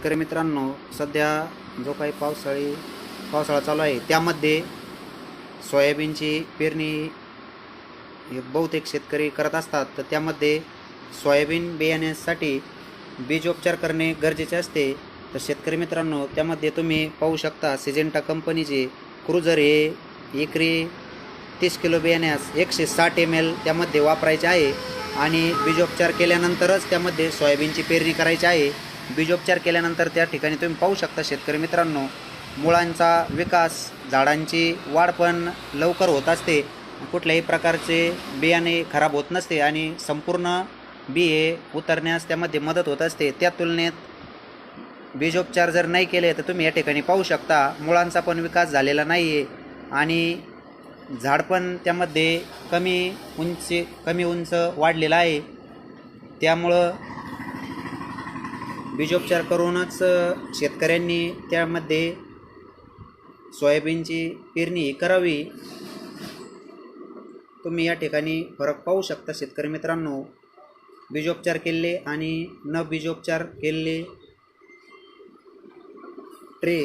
शेतकरी मित्रांनो, सध्या जो काही पावसाळा चालू आहे त्यामध्ये सोयाबीनची पेरणी हे बहुतेक शेतकरी करत असतात. तर त्यामध्ये सोयाबीन बियाण्यासाठी बीजोपचार करणे गरजेचे असते. तर शेतकरी मित्रांनो, त्यामध्ये तुम्ही पाहू शकता सिजेंटा कंपनीचे क्रुझर हे एकरी 30 किलो बियाण्यास 160 ml त्यामध्ये वापरायचे आहे आणि बीजोपचार केल्यानंतरच त्यामध्ये सोयाबीनची पेरणी करायची आहे. बीजोपचार केल्यानंतर त्या ठिकाणी तुम्ही पाहू शकता शेतकरी मित्रांनो, मुळांचा विकास, झाडांची वाढ पण लवकर होत असते, कुठल्याही प्रकारचे बियाणे खराब होत नसते आणि संपूर्ण बी हे उतरण्यास त्यामध्ये मदत होत असते. त्या तुलनेत बीजोपचार जर नाही केले तर तुम्ही या ठिकाणी पाहू शकता मुळांचा पण विकास झालेला नाही आहे आणि झाड पण त्यामध्ये कमी उंच वाढलेला आहे. त्यामुळं बीजोपचार करूनच शेतकऱ्यांनी त्यामध्ये सोयाबीनची पेरणी करावी. तुम्ही या ठिकाणी फरक पाहू शकता शेतकरी मित्रांनो, बीजोपचार केले आणि न बीजोपचार केलेले ट्रे